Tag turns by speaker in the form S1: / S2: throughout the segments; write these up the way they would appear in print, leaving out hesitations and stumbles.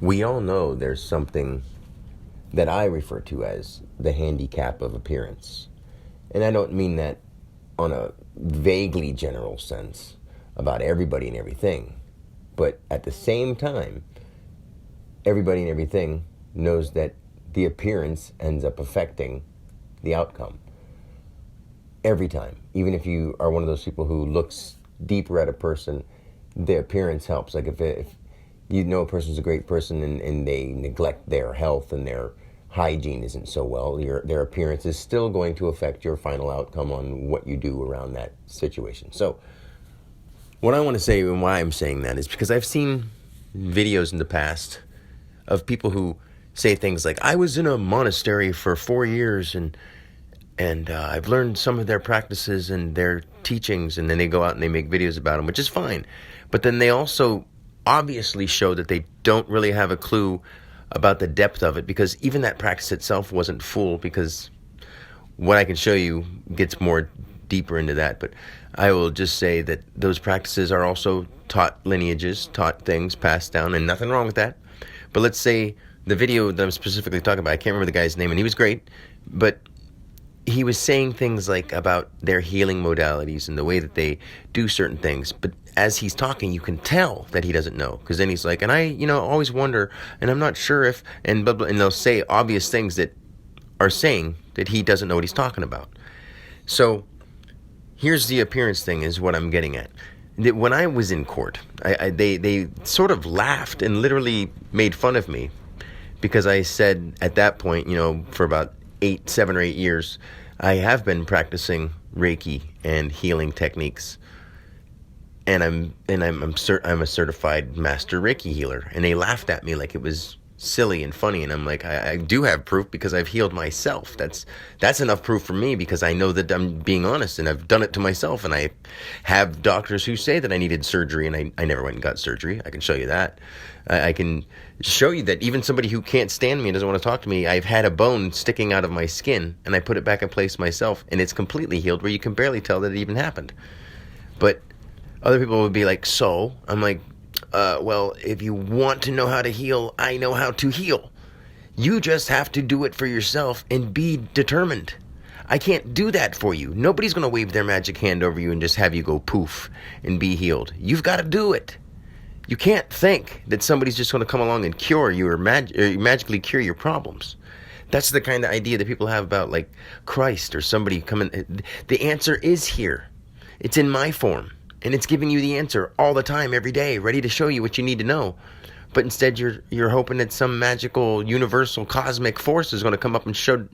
S1: We all know there's something that I refer to as the handicap of appearance. And I don't mean that on a vaguely general sense about everybody and everything. But at the same time, everybody and everything knows that the appearance ends up affecting the outcome. Every time. Even if you are one of those people who looks deeper at a person, the appearance helps. Like if you know a person's a great person and they neglect their health and their hygiene isn't so well, their appearance is still going to affect your final outcome on what you do around that situation. So what I want to say and why I'm saying that is because I've seen videos in the past of people who say things like, I was in a monastery for 4 years and I've learned some of their practices and their teachings, and then they go out and they make videos about them, which is fine. But then they also obviously show that they don't really have a clue about the depth of it, because even that practice itself wasn't full, because what I can show you gets more deeper into that. But I will just say that those practices are also taught lineages, taught things passed down, and nothing wrong with that. But let's say the video that I'm specifically talking about, I can't remember the guy's name, and he was great, but he was saying things like about their healing modalities and the way that they do certain things. But as he's talking, you can tell that he doesn't know. Because then he's like, and I, always wonder, and I'm not sure if, and blah, blah, and they'll say obvious things that are saying that he doesn't know what he's talking about. So here's the appearance thing is what I'm getting at. That when I was in court, they sort of laughed and literally made fun of me because I said at that point, for about 7 or 8 years, I have been practicing Reiki and healing techniques, and I'm a certified master Reiki healer. And they laughed at me like it was silly and funny, and I'm like, I do have proof because I've healed myself. That's enough proof for me, because I know that I'm being honest and I've done it to myself. And I have doctors who say that I needed surgery, and I never went and got surgery. I can show you that. I can show you that even somebody who can't stand me and doesn't want to talk to me, I've had a bone sticking out of my skin and I put it back in place myself, and it's completely healed where you can barely tell that it even happened. But other people would be like, so? I'm like, well, if you want to know how to heal, I know how to heal. You just have to do it for yourself and be determined. I can't do that for you. Nobody's going to wave their magic hand over you and just have you go poof and be healed. You've got to do it. You can't think that somebody's just going to come along and cure you or magically cure your problems. That's the kind of idea that people have about like Christ or somebody coming. The answer is here. It's in my form. And it's giving you the answer all the time, every day, ready to show you what you need to know. But instead, you're hoping that some magical, universal, cosmic force is going to come up and show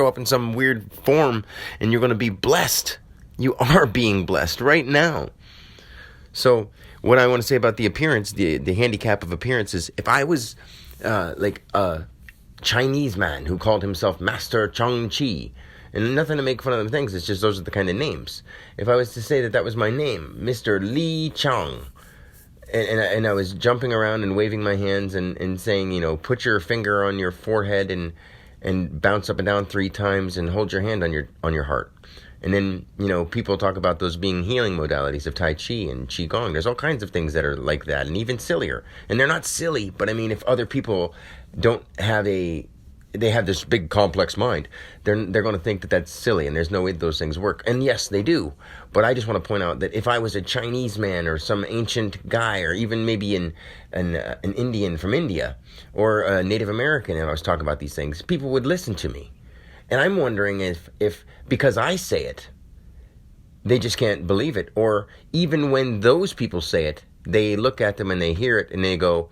S1: up in some weird form, and you're going to be blessed. You are being blessed right now. So what I want to say about the appearance, the handicap of appearance, is if I was like a Chinese man who called himself Master Chang Chi, and nothing to make fun of them things, it's just those are the kind of names. If I was to say that was my name, Mr. Li Chang, and I was jumping around and waving my hands and saying, put your finger on your forehead and bounce up and down 3 times and hold your hand on your heart. And then, people talk about those being healing modalities of Tai Chi and Qigong. There's all kinds of things that are like that and even sillier. And they're not silly, but I mean, if other people don't have they have this big complex mind, they're going to think that that's silly, and there's no way those things work. And yes, they do. But I just want to point out that if I was a Chinese man or some ancient guy, or even maybe an Indian from India, or a Native American, and I was talking about these things, people would listen to me. And I'm wondering if because I say it, they just can't believe it. Or even when those people say it, they look at them and they hear it and they go,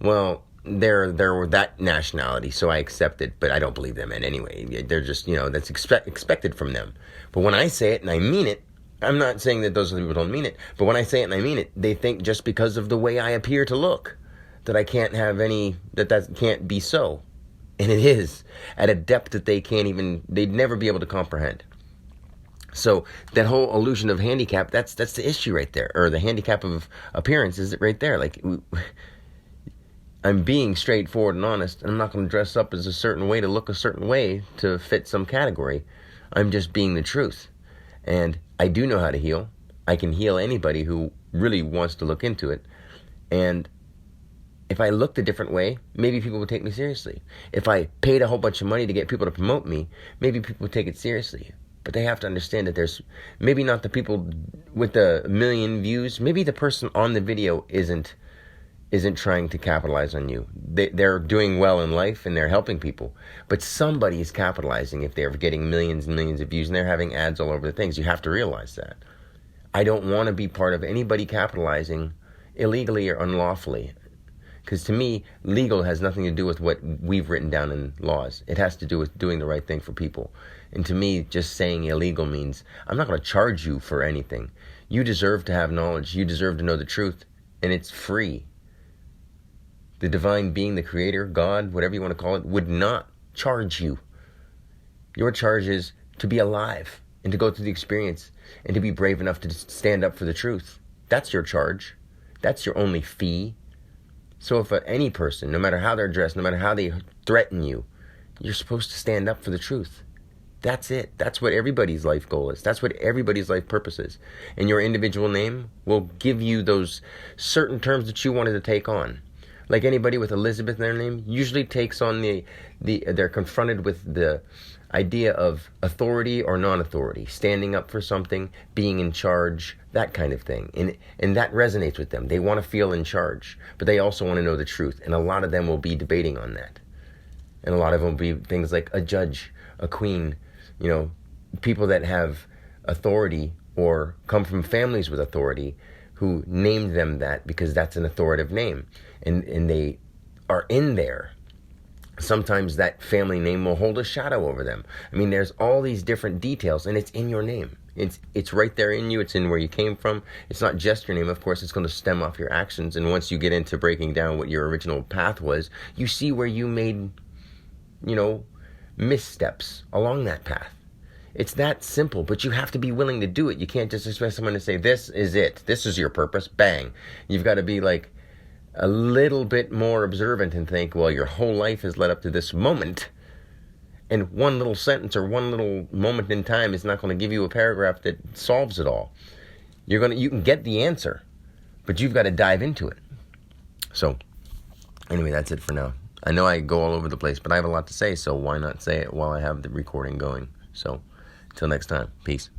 S1: well, they're that nationality, so I accept it, but I don't believe them in anyway. They're just, that's expected from them. But when I say it and I mean it, I'm not saying that those people don't mean it, but when I say it and I mean it, they think just because of the way I appear to look, that I can't have that can't be so. And it is, at a depth that they'd never be able to comprehend. So that whole illusion of handicap, that's the issue right there, or the handicap of appearance is right there. Like, I'm being straightforward and honest, and I'm not going to dress up as a certain way to look a certain way to fit some category. I'm just being the truth. And I do know how to heal. I can heal anybody who really wants to look into it. And If I looked a different way, maybe people would take me seriously. If I paid a whole bunch of money to get people to promote me, maybe people would take it seriously. But they have to understand that there's maybe not the people with the million views. Maybe the person on the video isn't trying to capitalize on you. They're doing well in life and they're helping people. But somebody is capitalizing if they're getting millions and millions of views and they're having ads all over the things. You have to realize that. I don't want to be part of anybody capitalizing illegally or unlawfully. Because to me, legal has nothing to do with what we've written down in laws. It has to do with doing the right thing for people. And to me, just saying illegal means I'm not going to charge you for anything. You deserve to have knowledge. You deserve to know the truth. And it's free. The divine being, the creator, God, whatever you want to call it, would not charge you. Your charge is to be alive and to go through the experience and to be brave enough to stand up for the truth. That's your charge. That's your only fee. So if any person, no matter how they're dressed, no matter how they threaten you, you're supposed to stand up for the truth. That's it. That's what everybody's life goal is. That's what everybody's life purpose is. And your individual name will give you those certain terms that you wanted to take on. Like anybody with Elizabeth in their name usually takes on they're confronted with the idea of authority or non-authority, standing up for something, being in charge, that kind of thing. And that resonates with them. They want to feel in charge, but they also want to know the truth. And a lot of them will be debating on that. And a lot of them will be things like a judge, a queen, people that have authority or come from families with authority who named them that because that's an authoritative name. And they are in there. Sometimes that family name will hold a shadow over them. I mean, there's all these different details, and it's in your name. It's right there in you. It's in where you came from. It's not just your name. Of course, it's going to stem off your actions. And once you get into breaking down what your original path was, you see where you made, missteps along that path. It's that simple, but you have to be willing to do it. You can't just expect someone to say, this is it. This is your purpose. Bang. You've got to be like a little bit more observant and think, well, your whole life has led up to this moment. And one little sentence or one little moment in time is not going to give you a paragraph that solves it all. You can get the answer, but you've got to dive into it. So, anyway, that's it for now. I know I go all over the place, but I have a lot to say, so why not say it while I have the recording going? So, until next time, peace.